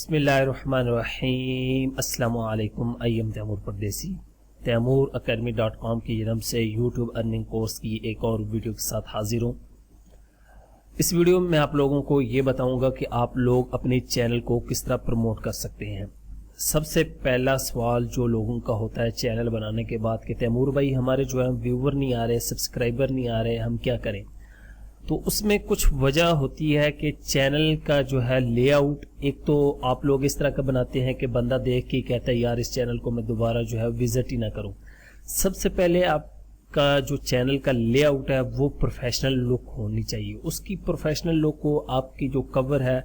बिस्मिल्लाहिर्रहमानिर्रहीम। अस्सलामुअलैकुम। I am Taimur परदेसी। तैमूरacademy.com की जन्म से यूट्यूब अर्निंग कोर्स की एक और वीडियो के साथ हाजिर हूँ। इस वीडियो में मैं आप लोगों को ये बताऊंगा कि आप लोग अपने चैनल को किस तरह प्रमोट कर सकते हैं। सबसे पहला सवाल जो लोगों का होता है चैनल बनाने के बाद कि तैमूर भाई हमारे जो है व्यूवर नहीं आ रहे, सब्सक्राइबर नहीं आ रहे, हम क्या करें। तो उसमें कुछ वजह होती है कि चैनल का जो है लेआउट, एक तो आप लोग इस तरह का बनाते हैं कि बंदा देख के कहता है यार इस चैनल को मैं दोबारा जो है विजिट ही ना करूं। सबसे पहले आपका जो चैनल का लेआउट है वो प्रोफेशनल लुक होनी चाहिए। उसकी प्रोफेशनल लुक को आपकी जो कवर है,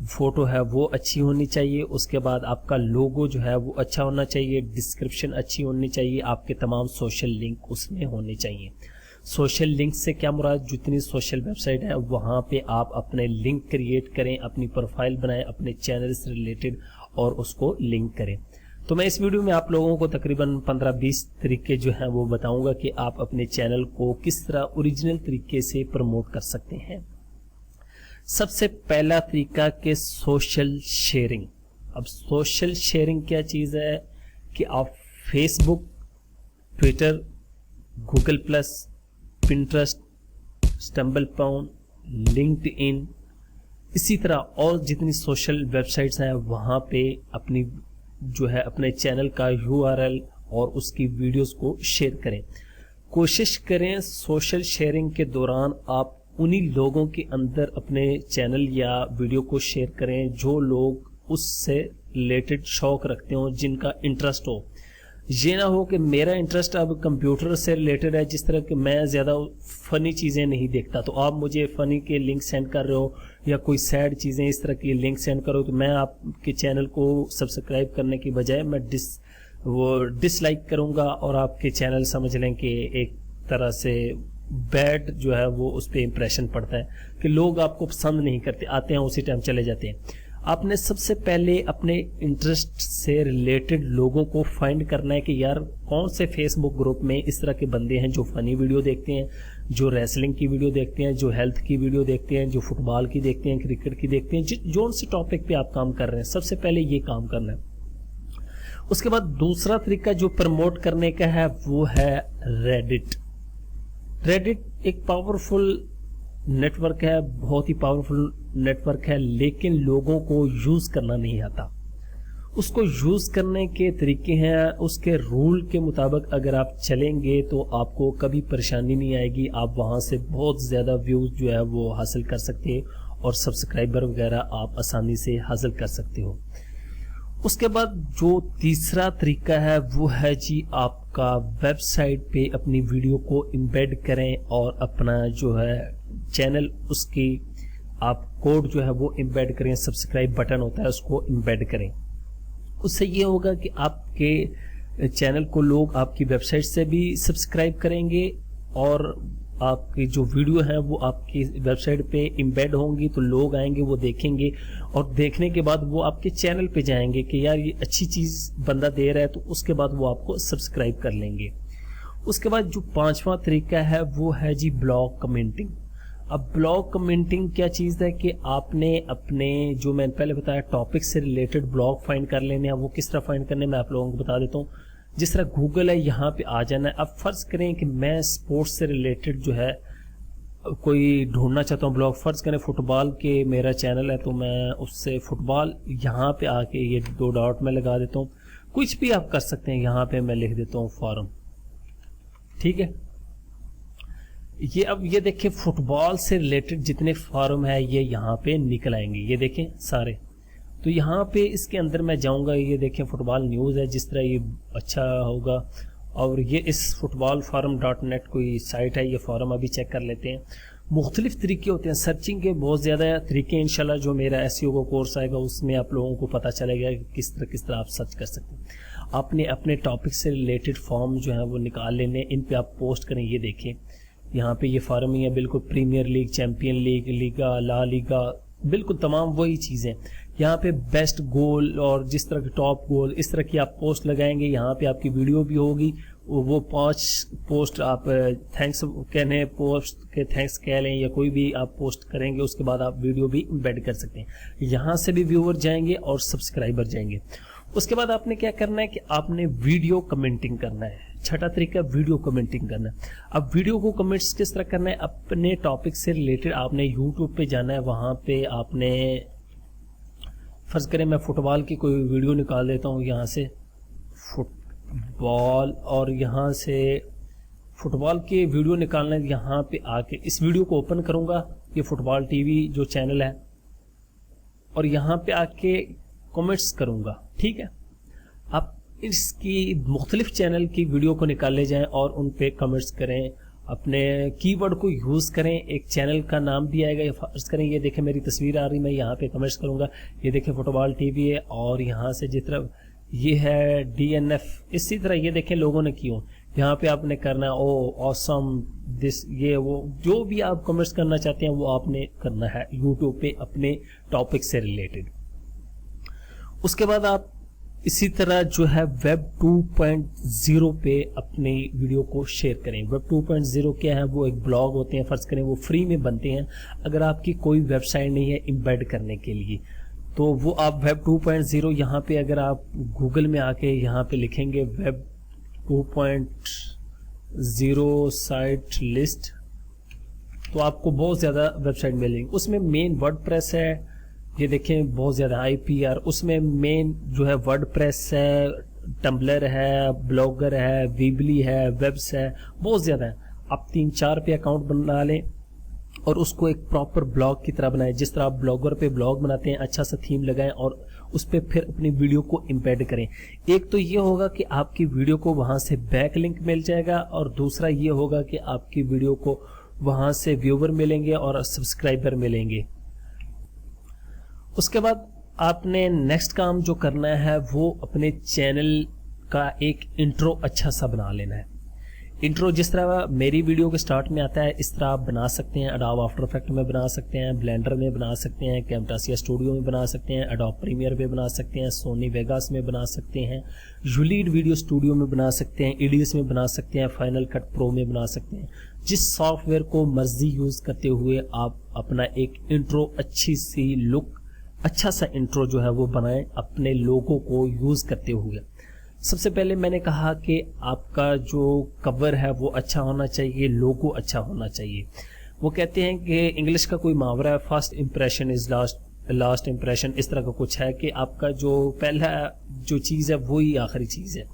फोटो है वो अच्छी होनी चाहिए। उसके बाद आपका लोगो जो है वो अच्छा होना चाहिए, डिस्क्रिप्शन अच्छी होनी चाहिए, आपके तमाम सोशल लिंक उसमें होने चाहिए। सोशल लिंक से क्या मुराद, जितनी सोशल वेबसाइट है वहाँ पे आप अपने लिंक क्रिएट करें, अपनी प्रोफाइल बनाएं अपने चैनल से रिलेटेड और उसको लिंक करें। तो मैं इस वीडियो में आप लोगों को तकरीबन 15-20 तरीके जो हैं वो बताऊंगा कि आप अपने चैनल को किस तरह ओरिजिनल तरीके से प्रमोट कर सकते हैं। सबसे पहला तरीका कि सोशल शेयरिंग। अब सोशल शेयरिंग क्या चीज़ है कि आप Facebook, Twitter, Google plus, Pinterest, StumbleUpon, LinkedIn, इसी तरह और जितनी सोशल वेबसाइट्स हैं वहाँ पे अपनी जो है अपने चैनल का यूआरएल और उसकी वीडियोस को शेयर करें। कोशिश करें सोशल शेयरिंग के दौरान आप उन्हीं लोगों के अंदर अपने चैनल या वीडियो को शेयर करें जो लोग उससे रिलेटेड शौक रखते हो, जिनका इंटरेस्ट हो। ये ना हो कि मेरा इंटरेस्ट अब कंप्यूटर से रिलेटेड है, जिस तरह कि मैं ज़्यादा फ़नी चीज़ें नहीं देखता, तो आप मुझे फ़नी के लिंक सेंड कर रहे हो या कोई सैड चीज़ें इस तरह की लिंक सेंड करो, तो मैं आपके चैनल को सब्सक्राइब करने की बजाय मैं डिसलाइक करूँगा और आपके चैनल समझ लें कि एक तरह से बैड जो है वो उस पर इम्प्रेशन पड़ता है कि लोग आपको पसंद नहीं करते, आते हैं उसी टाइम चले जाते हैं। आपने सबसे पहले अपने इंटरेस्ट से रिलेटेड लोगों को फाइंड करना है कि यार कौन से फेसबुक ग्रुप में इस तरह के बंदे हैं जो फनी वीडियो देखते हैं, जो रेसलिंग की वीडियो देखते हैं, जो हेल्थ की वीडियो देखते हैं, जो फुटबॉल की देखते हैं, क्रिकेट की देखते हैं, जो से टॉपिक पे आप काम कर रहे हैं। सबसे पहले ये काम करना है। उसके बाद दूसरा तरीका जो प्रमोट करने का है वो है रेडिट। रेडिट एक पावरफुल नेटवर्क है, बहुत ही पावरफुल नेटवर्क है, लेकिन लोगों को यूज करना नहीं आता। उसको यूज करने के तरीके हैं, उसके रूल के मुताबिक अगर आप चलेंगे तो आपको कभी परेशानी नहीं आएगी। आप वहां से बहुत ज्यादा व्यूज जो है वो हासिल कर सकते हैं और सब्सक्राइबर वगैरह आप आसानी से हासिल कर सकते हो। उसके बाद जो तीसरा तरीका है वो है जी आपका वेबसाइट पे अपनी वीडियो को एम्बेड करें और अपना जो है चैनल उसकी आप कोड जो है वो एम्बेड करें। सब्सक्राइब बटन होता है उसको एम्बेड करें। उससे ये होगा कि आपके चैनल को लोग आपकी वेबसाइट से भी सब्सक्राइब करेंगे और आपकी जो वीडियो है वो आपकी वेबसाइट पे एम्बेड होंगी, तो लोग आएंगे वो देखेंगे और देखने के बाद वो आपके चैनल पे जाएंगे कि यार ये अच्छी चीज़ बंदा दे रहा है, तो उसके बाद वो आपको सब्सक्राइब कर लेंगे। उसके बाद जो पांचवा तरीका है वो है जी ब्लॉग कमेंटिंग। अब ब्लॉग कमेंटिंग क्या चीज़ है कि आपने अपने जो मैंने पहले बताया टॉपिक से रिलेटेड ब्लॉग फाइंड कर लेने हैं। वो किस तरह फाइंड करने मैं आप लोगों को बता देता हूँ। जिस तरह गूगल है यहाँ पे आ जाना है। अब फर्ज करें कि मैं स्पोर्ट्स से रिलेटेड जो है कोई ढूंढना चाहता हूँ ब्लॉग। फर्ज करें फुटबॉल के मेरा चैनल है तो मैं उससे फुटबॉल यहाँ पे आके ये 2 डॉट में लगा देता हूँ। कुछ भी आप कर सकते हैं, यहाँ पे मैं लिख देता हूँ फॉरम, ठीक है। ये अब ये देखें फुटबॉल से रिलेटेड जितने फॉरम है ये यहाँ पे निकल आएंगे, ये देखें सारे। तो यहाँ पे इसके अंदर मैं जाऊँगा, ये देखें फुटबॉल न्यूज़ है, जिस तरह ये अच्छा होगा। और ये इस फुटबॉल forum.net कोई साइट है, ये फॉरम अभी चेक कर लेते हैं। मुख्तलिफ तरीके होते हैं सर्चिंग के, बहुत ज़्यादा तरीके। इंशाल्लाह जो मेरा एसईओ का कोर्स आएगा उसमें आप लोगों को पता चलेगा कि किस तरह आप सर्च कर सकते हैं। आपने अपने टॉपिक से रिलेटेड फॉर्म जो है वो निकाल लेने, इन पर आप पोस्ट करें। ये देखें यहाँ पे ये फॉरम ही है, बिल्कुल Premier League, champion league, Liga, La Liga, बिल्कुल तमाम वही चीज़ें। यहाँ पे बेस्ट गोल और जिस तरह के टॉप गोल, इस तरह की आप पोस्ट लगाएंगे। यहाँ पे आपकी वीडियो भी होगी, वो 5 पोस्ट आप थैंक्स कहने पोस्ट के थैंक्स कह लें या कोई भी आप पोस्ट करेंगे, उसके बाद आप वीडियो भी एम्बेड कर सकते हैं। यहाँ से भी व्यूअर जाएंगे और सब्सक्राइबर जाएंगे। उसके बाद आपने क्या करना है कि आपने वीडियो कमेंटिंग करना है। छठा तरीका वीडियो कमेंटिंग करना है। अब वीडियो को कमेंट्स किस तरह करना है, अपने टॉपिक से रिलेटेड आपने यूट्यूब पे जाना है, वहाँ पे आपने फर्ज करें मैं फुटबॉल की कोई वीडियो निकाल देता हूँ यहाँ से, फुटबॉल, और यहाँ से फुटबॉल की वीडियो निकालना है। यहाँ पे आके इस वीडियो को ओपन करूँगा, ये फुटबॉल टीवी जो चैनल है, और यहाँ पे आके कमेंट्स करूँगा। ठीक है, आप इसकी मुख्तलिफ चैनल की वीडियो को निकाल ले जाएं और उन पे कमेंट्स करें, अपने कीवर्ड को यूज़ करें। एक चैनल का नाम भी आएगा, फर्ज करें ये देखें मेरी तस्वीर आ रही, मैं यहाँ पे कमेंट्स करूँगा, ये देखें फुटबॉल टीवी है, और यहाँ से जिस तरह ये है DNF, इसी तरह ये देखें लोगों ने क्यों, यहाँ पे आपने करना है ओ ऑसम दिस, ये वो जो भी आप कमेंट्स करना चाहते हैं वो आपने करना है यूट्यूब पे अपने टॉपिक से रिलेटेड। उसके बाद आप इसी तरह जो है वेब 2.0 पे अपनी वीडियो को शेयर करें। वेब 2.0 क्या है, वो एक ब्लॉग होते हैं, फर्ज करें वो फ्री में बनते हैं। अगर आपकी कोई वेबसाइट नहीं है एम्बेड करने के लिए, तो वो आप वेब 2.0 यहाँ पे अगर आप गूगल में आके यहाँ पे लिखेंगे वेब 2.0 साइट लिस्ट, तो आपको बहुत ज़्यादा वेबसाइट मिलेंगी। उसमें मेन वर्डप्रेस है, ये देखें बहुत ज़्यादा IPR, उसमें मेन जो है वर्डप्रेस है, टम्बलर है, ब्लॉगर है, वीबली है, वेब्स है, बहुत ज़्यादा है। आप 3-4 पे अकाउंट बना लें और उसको एक प्रॉपर ब्लॉग की तरह बनाएं। जिस तरह आप ब्लॉगर पे ब्लॉग बनाते हैं, अच्छा सा थीम लगाएं और उस पर फिर अपनी वीडियो को एम्बेड करें। एक तो ये होगा कि आपकी वीडियो को वहाँ से बैक लिंक मिल जाएगा, और दूसरा ये होगा कि आपकी वीडियो को वहाँ से व्यूवर मिलेंगे और सब्सक्राइबर मिलेंगे। उसके बाद आपने नेक्स्ट काम जो करना है वो अपने चैनल का एक इंट्रो अच्छा सा बना लेना है। इंट्रो जिस तरह मेरी वीडियो के स्टार्ट में आता है इस तरह आप बना सकते हैं। एडोब आफ्टर इफेक्ट में बना सकते हैं, ब्लेंडर में बना सकते हैं, कैमटासिया स्टूडियो में बना सकते हैं, एडोब प्रीमियर में बना सकते हैं, सोनी वेगास में बना सकते हैं, यूलीड वीडियो स्टूडियो में बना सकते हैं, EDS में बना सकते हैं, फाइनल कट प्रो में बना सकते हैं। जिस सॉफ्टवेयर को मर्जी यूज़ करते हुए आप अपना एक इंट्रो अच्छी सी लुक, अच्छा सा इंट्रो जो है वो बनाएं अपने लोगों को यूज़ करते हुए। सबसे पहले मैंने कहा कि आपका जो कवर है वो अच्छा होना चाहिए, लोगो अच्छा होना चाहिए। वो कहते हैं कि इंग्लिश का कोई मुहावरा है, first impression is last impression, इस तरह का कुछ है कि आपका जो पहला जो चीज़ है वही आखिरी चीज़ है।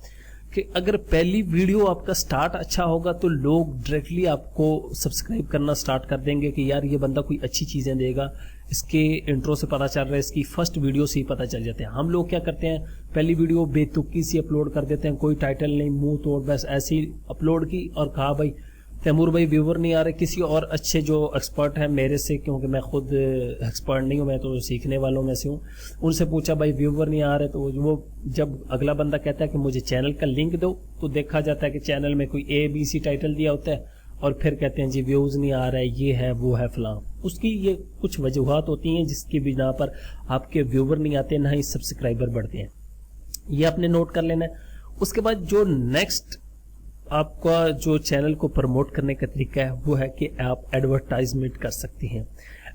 कि अगर पहली वीडियो आपका स्टार्ट अच्छा होगा तो लोग डायरेक्टली आपको सब्सक्राइब करना स्टार्ट कर देंगे कि यार ये बंदा कोई अच्छी चीज़ें देगा, इसके इंट्रो से पता चल रहा है, इसकी फर्स्ट वीडियो से ही पता चल जाते हैं। हम लोग क्या करते हैं, पहली वीडियो बेतुकी सी अपलोड कर देते हैं, कोई टाइटल नहीं, मुंह तोड़, बस ऐसे ही अपलोड की और कहा भाई तैमूर भाई व्यूवर नहीं आ रहे। किसी और अच्छे जो एक्सपर्ट हैं मेरे से, क्योंकि मैं खुद एक्सपर्ट नहीं हूँ, मैं तो सीखने वालों में से हूँ, उनसे पूछा भाई व्यूवर नहीं आ रहे, तो वो जब अगला बंदा कहता है कि मुझे चैनल का लिंक दो, तो देखा जाता है कि चैनल में कोई ABC टाइटल दिया होता है और फिर कहते हैं जी व्यूज़ नहीं आ रहा है, ये है वो है फलां। उसकी ये कुछ वजूहात होती हैं जिसकी बिना पर आपके व्यूवर नहीं आते, ना ही सब्सक्राइबर बढ़ते हैं। ये आपने नोट कर लेना है। उसके बाद जो नेक्स्ट आपका जो चैनल को प्रमोट करने का तरीका है वो है कि आप एडवर्टाइजमेंट कर सकते हैं।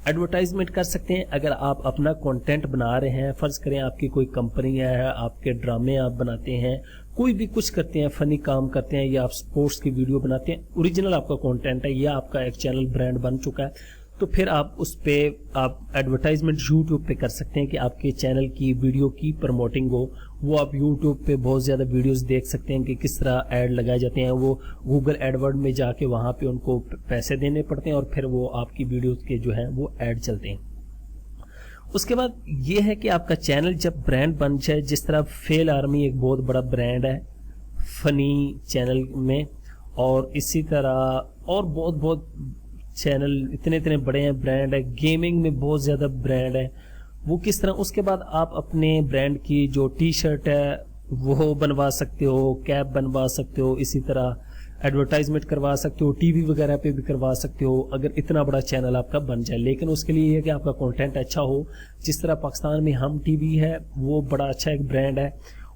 एडवर्टाइजमेंट कर सकते हैं अगर आप अपना कंटेंट बना रहे हैं। फ़र्ज़ करें आपकी कोई कंपनी है, आपके ड्रामे आप बनाते हैं, कोई भी कुछ करते हैं, फ़नी काम करते हैं, या आप स्पोर्ट्स की वीडियो बनाते हैं, ओरिजिनल आपका कंटेंट है, या आपका एक चैनल ब्रांड बन चुका है, तो फिर आप उस पर आप एडवर्टाइजमेंट यूट्यूब पे कर सकते हैं कि आपके चैनल की वीडियो की प्रमोटिंग हो। वो आप यूट्यूब पे बहुत ज़्यादा वीडियोस देख सकते हैं कि किस तरह ऐड लगाए जाते हैं। वो गूगल एडवर्ड में जाके वहाँ पे उनको पैसे देने पड़ते हैं और फिर वो आपकी वीडियोस के जो हैं वो ऐड चलते हैं। उसके बाद ये है कि आपका चैनल जब ब्रांड बन जाए, जिस तरह फेल आर्मी एक बहुत बड़ा ब्रांड है फनी चैनल में, और इसी तरह और बहुत चैनल इतने बड़े हैं, ब्रांड है, गेमिंग में बहुत ज़्यादा ब्रांड है, वो किस तरह। उसके बाद आप अपने ब्रांड की जो T-शर्ट है वो बनवा सकते हो, कैप बनवा सकते हो, इसी तरह एडवर्टाइजमेंट करवा सकते हो, टीवी वगैरह पे भी करवा सकते हो अगर इतना बड़ा चैनल आपका बन जाए। लेकिन उसके लिए ये है कि आपका कंटेंट अच्छा हो। जिस तरह पाकिस्तान में हम टीवी है वो बड़ा अच्छा एक ब्रांड है,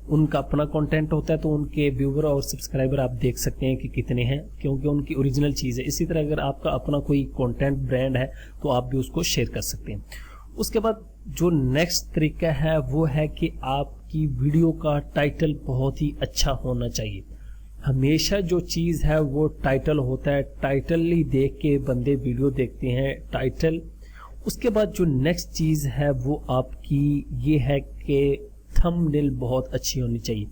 उनका अपना कंटेंट होता है तो उनके व्यूवर और सब्सक्राइबर आप देख सकते हैं कि कितने हैं, क्योंकि उनकी ओरिजिनल चीज़ है। इसी तरह अगर आपका अपना कोई कंटेंट ब्रांड है तो आप भी उसको शेयर कर सकते हैं। उसके बाद जो नेक्स्ट तरीका है वो है कि आपकी वीडियो का टाइटल बहुत ही अच्छा होना चाहिए। हमेशा जो चीज़ है वो टाइटल होता है, टाइटल ही देख के बंदे वीडियो देखते हैं, टाइटल। उसके बाद जो नेक्स्ट चीज़ है वो आपकी ये है कि थंबनेल बहुत अच्छी होनी चाहिए।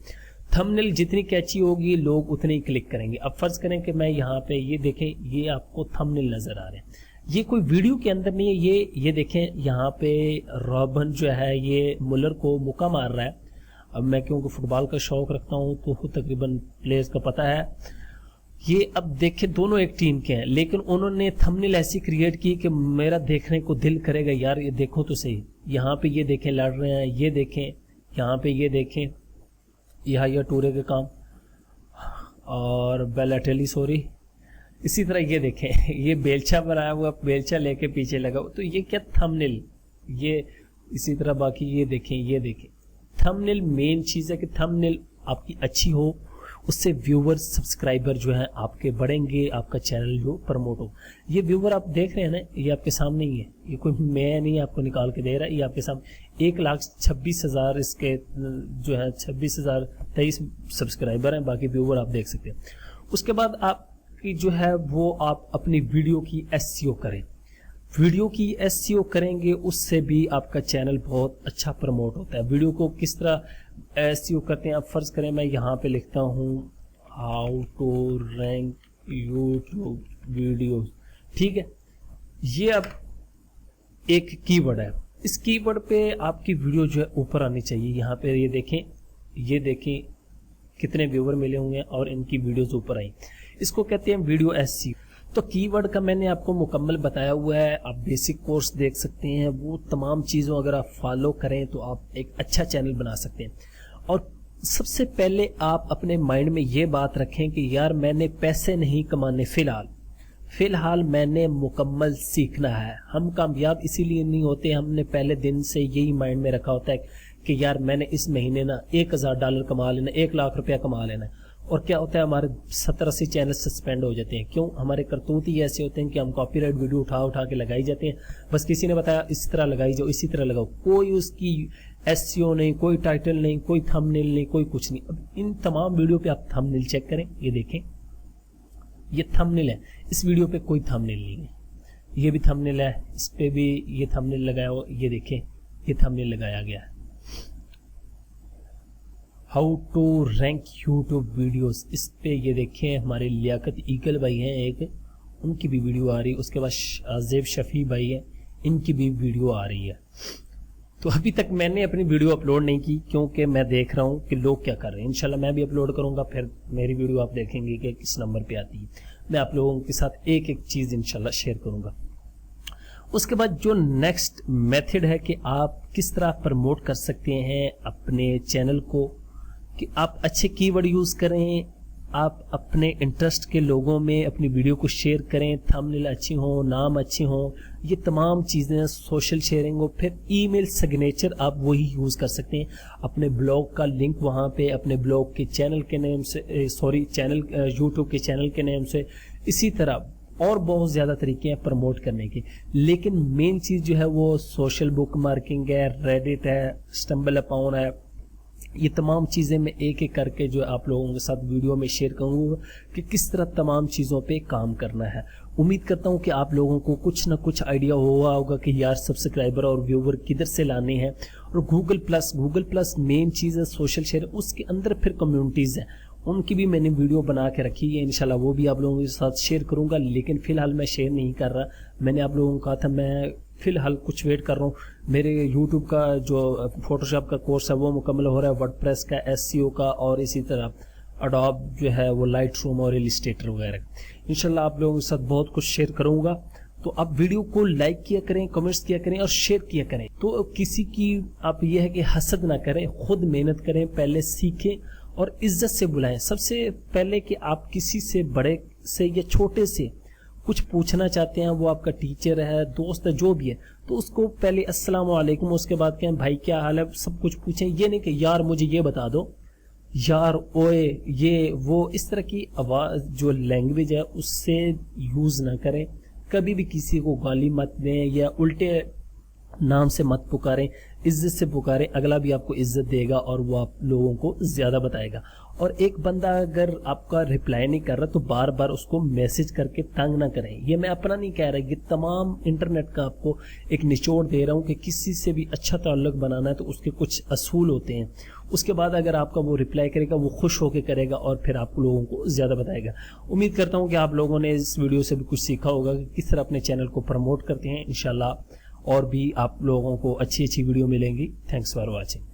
थंबनेल जितनी कैची होगी लोग उतने ही क्लिक करेंगे। अब फर्ज करें कि मैं यहाँ पे ये देखें, ये आपको थंबनेल नजर आ रहे हैं, ये कोई वीडियो के अंदर नहीं है। ये देखें यहाँ पे रॉबिन जो है ये मुलर को मुक्का मार रहा है। अब मैं क्योंकि फुटबॉल का शौक रखता हूँ तो तकरीबन प्लेयर्स का पता है। ये अब देखें दोनों एक टीम के हैं, लेकिन उन्होंने थंबनेल ऐसी क्रिएट की कि मेरा देखने को दिल करेगा यार ये देखो तो सही। यहाँ पे ये देखें लड़ रहे हैं, ये देखें यहाँ पे, ये देखें यह टूरे के काम और बेलाटेली सॉरी। इसी तरह ये देखें ये बेलचा बनाया हुआ, बेलचा लेके पीछे लगा, तो ये क्या थंबनेल। ये इसी तरह बाकी ये देखें थंबनेल मेन चीज़ है कि थंबनेल आपकी अच्छी हो, उससे व्यूवर सब्सक्राइबर जो है आपके बढ़ेंगे, आपका चैनल जो प्रमोट हो। ये व्यूवर आप देख रहे हैं ना, ये आपके सामने ही है, ये कोई मैं नहीं आपको निकाल के दे रहा, ये आपके सामने 1,26,000 इसके जो है 26,023 सब्सक्राइबर हैं, बाकी व्यूवर आप देख सकते हैं। उसके बाद आपकी जो है वो आप अपनी वीडियो की एसईओ करें। वीडियो की एसईओ करेंगे उससे भी आपका चैनल बहुत अच्छा प्रमोट होता है। वीडियो को किस तरह एसईओ करते हैं, आप फर्ज करें मैं यहाँ पे लिखता हूँ how to rank YouTube video, ठीक है। ये अब एक कीवर्ड है, इस कीवर्ड पे आपकी वीडियो जो है ऊपर आनी चाहिए। यहाँ पे ये देखें कितने व्यूवर मिले होंगे और इनकी वीडियोस ऊपर आई। इसको कहते हैं वीडियो एसईओ। तो कीवर्ड का मैंने आपको मुकम्मल बताया हुआ है, आप बेसिक कोर्स देख सकते हैं। वो तमाम चीज़ों अगर आप फॉलो करें तो आप एक अच्छा चैनल बना सकते हैं। और सबसे पहले आप अपने माइंड में ये बात रखें कि यार मैंने पैसे नहीं कमाने, फ़िलहाल मैंने मुकम्मल सीखना है। हम कामयाब इसीलिए नहीं होते, हमने पहले दिन से यही माइंड में रखा होता है कि यार मैंने इस महीने ना $1,000 कमा लेना, 1 लाख रुपया कमा लेना। और क्या होता है, हमारे 70-80 चैनल सस्पेंड हो जाते हैं। क्यों? हमारे करतूत ही ऐसे होते हैं कि हम कॉपीराइट वीडियो उठा के लगाई जाते हैं। बस किसी ने बताया इस तरह लगाई जाओ, इसी तरह लगाओ, कोई उसकी एसईओ नहीं, कोई टाइटल नहीं, कोई थंबनेल नहीं, कोई कुछ नहीं। अब इन तमाम वीडियो पे आप थंबनेल चेक करें, ये देखें ये थंबनेल है, इस वीडियो पे कोई थंबनेल नहीं है। ये भी थंबनेल है, इस पे भी ये थंबनेल लगाया हुआ, ये देखें ये थंबनेल लगाया गया है। How to rank YouTube videos, इस पे ये देखें हमारे लियाकत ईगल भाई हैं एक, उनकी भी वीडियो आ रही है। उसके बाद आज़ेब शफी भाई हैं, इनकी भी वीडियो आ रही है। तो अभी तक मैंने अपनी वीडियो अपलोड नहीं की क्योंकि मैं देख रहा हूँ कि लोग क्या कर रहे हैं। इंशाल्लाह मैं भी अपलोड करूँगा, फिर मेरी वीडियो आप देखेंगे कि किस नंबर पे आती है। मैं आप लोगों के साथ एक एक चीज़ इंशाल्लाह शेयर करूँगा। उसके बाद जो नेक्स्ट मेथड है कि आप किस तरह प्रमोट कर सकते हैं अपने चैनल को, कि आप अच्छे कीवर्ड यूज़ करें, आप अपने इंटरेस्ट के लोगों में अपनी वीडियो को शेयर करें, थंबनेल अच्छी हो, नाम अच्छे हो, ये तमाम चीज़ें, सोशल शेयरिंग हो। फिर ईमेल सिग्नेचर आप वही यूज़ कर सकते हैं, अपने ब्लॉग का लिंक वहाँ पे, अपने ब्लॉग के चैनल के नेम से, यूट्यूब के चैनल के नेम से। इसी तरह और बहुत ज़्यादा तरीके हैं प्रमोट करने के, लेकिन मेन चीज़ जो है वो सोशल बुक मार्किंग है, रेडिट है, स्टम्बल अपॉन है। ये तमाम चीज़ें मैं एक एक करके जो आप लोगों के साथ वीडियो में शेयर करूँगा कि किस तरह तमाम चीज़ों पे काम करना है। उम्मीद करता हूँ कि आप लोगों को कुछ ना कुछ आइडिया हुआ होगा कि यार सब्सक्राइबर और व्यूवर किधर से लाने हैं। और गूगल प्लस मेन चीज़ है, सोशल शेयर, उसके अंदर फिर कम्युनिटीज़ हैं, उनकी भी मैंने वीडियो बना के रखी है। इंशाल्लाह वो भी आप लोगों के साथ शेयर करूँगा, लेकिन फ़िलहाल मैं शेयर नहीं कर रहा। मैंने आप लोगों को कहा था मैं फ़िलहाल कुछ वेट कर रहा हूँ। मेरे यूट्यूब का जो फोटोशॉप का कोर्स है वो मुकम्मल हो रहा है, वर्डप्रेस का, एसईओ का, और इसी तरह अडोब जो है वो लाइटरूम और इलस्ट्रेटर वगैरह। इंशाल्लाह आप लोगों के साथ बहुत कुछ शेयर करूँगा। तो आप वीडियो को लाइक किया करें, कमेंट्स किया करें और शेयर किया करें। तो किसी की आप ये है कि हसद ना करें, खुद मेहनत करें, पहले सीखें और इज्जत से बुलाएं। सबसे पहले कि आप किसी से, बड़े से या छोटे से कुछ पूछना चाहते हैं, वो आपका टीचर है, दोस्त है, जो भी है, तो उसको पहले अस्सलाम वालेकुम, उसके बाद कहें भाई क्या हाल है, सब कुछ पूछें। ये नहीं कि यार मुझे ये बता दो, यार, ओए, ये वो, इस तरह की आवाज़ जो लैंग्वेज है उससे यूज़ ना करें। कभी भी किसी को गाली मत दें या उल्टे नाम से मत पुकारें, इज्जत से पुकारें। अगला भी आपको इज्जत देगा और वो आप लोगों को ज़्यादा बताएगा। और एक बंदा अगर आपका रिप्लाई नहीं कर रहा तो बार बार उसको मैसेज करके तंग ना करें। ये मैं अपना नहीं कह रहा, ये तमाम इंटरनेट का आपको एक निचोड़ दे रहा हूँ कि किसी से भी अच्छा ताल्लुक बनाना है तो उसके कुछ असूल होते हैं। उसके बाद अगर आपका वो रिप्लाई करेगा, वो खुश होकर करेगा और फिर आप लोगों को ज़्यादा बताएगा। उम्मीद करता हूँ कि आप लोगों ने इस वीडियो से भी कुछ सीखा होगा कि किस तरह अपने चैनल को प्रमोट करते हैं। इंशाल्लाह और भी आप लोगों को अच्छी अच्छी वीडियो मिलेंगी। Thanks for watching.